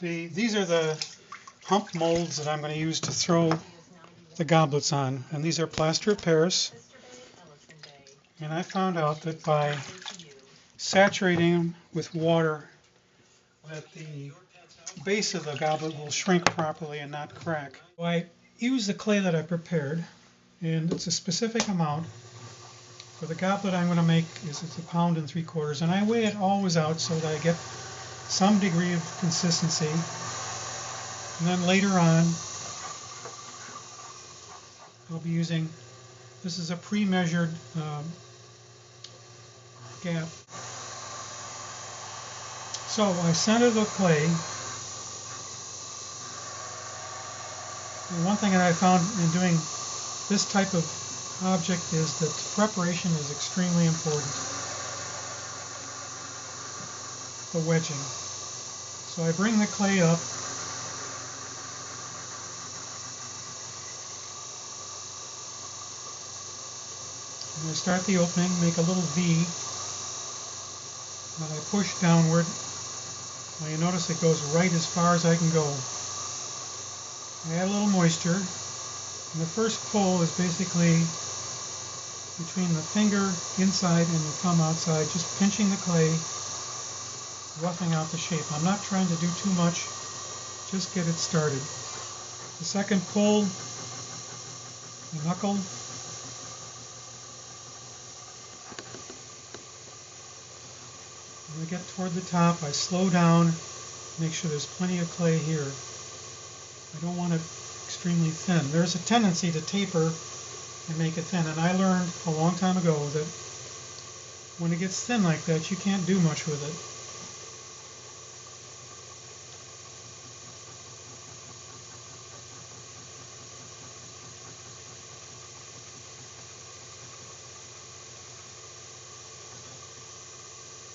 These are the hump molds that I'm going to use to throw the goblets on, and these are plaster of Paris. And I found out that by saturating them with water, that the base of the goblet will shrink properly and not crack. So I use the clay that I prepared, and it's a specific amount. For the goblet I'm going to make it's 1 pound and 3/4, and I weigh it always out so that I get some degree of consistency. And then later on, I'll be using, this is a pre-measured gap. So I center the clay. And one thing that I found in doing this type of object is that preparation is extremely important. The wedging. So I bring the clay up. And I start the opening, make a little V, and I push downward. Now you notice it goes right as far as I can go. I add a little moisture, and the first pull is basically between the finger inside and the thumb outside, just pinching the clay, roughing out the shape. I'm not trying to do too much, just get it started. The second pull, the knuckle. When I get toward the top, I slow down, make sure there's plenty of clay here. I don't want it extremely thin. There's a tendency to taper and make it thin, and I learned a long time ago that when it gets thin like that, you can't do much with it.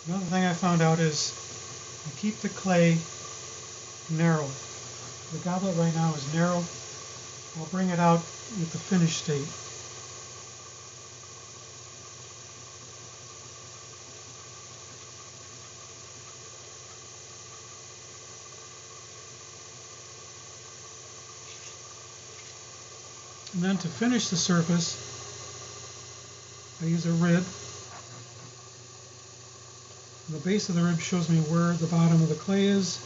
Another thing I found out is I keep the clay narrow. The goblet right now is narrow. I'll bring it out at the finished state. And then to finish the surface, I use a rib. The base of the rib shows me where the bottom of the clay is.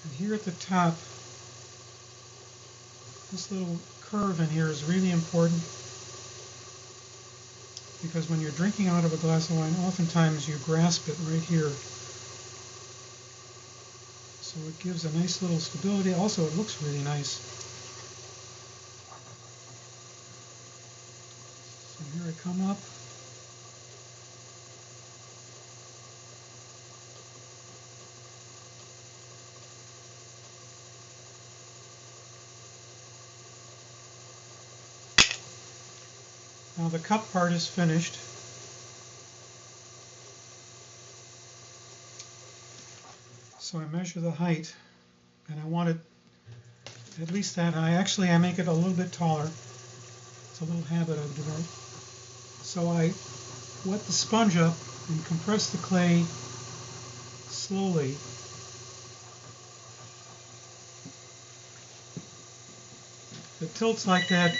And here at the top, this little curve in here is really important, because when you're drinking out of a glass of wine, oftentimes you grasp it right here. So it gives a nice little stability. Also, it looks really nice. So here I come up. Now the cup part is finished. So I measure the height, and I want it at least that high. Actually, I make it a little bit taller. It's a little habit I've developed. So I wet the sponge up and compress the clay slowly. If it tilts like that,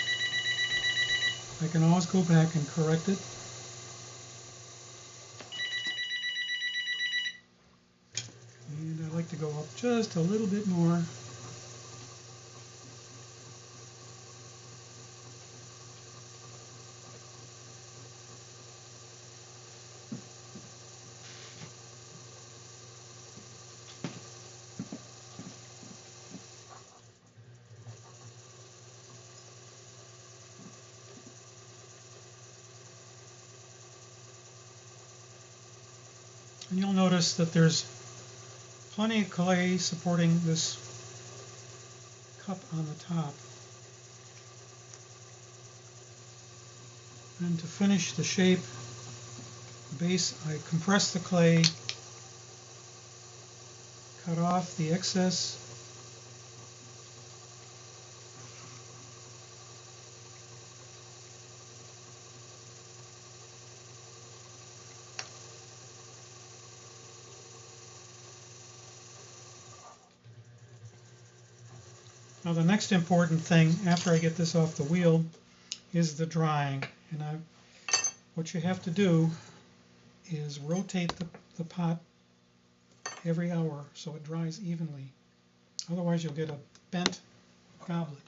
I can always go back and correct it. And I like to go up just a little bit more. And you'll notice that there's plenty of clay supporting this cup on the top. And to finish the shape, base, I compress the clay, cut off the excess, Now the next important thing after I get this off the wheel is the drying. And what you have to do is rotate the pot every hour so it dries evenly. Otherwise you'll get a bent goblet.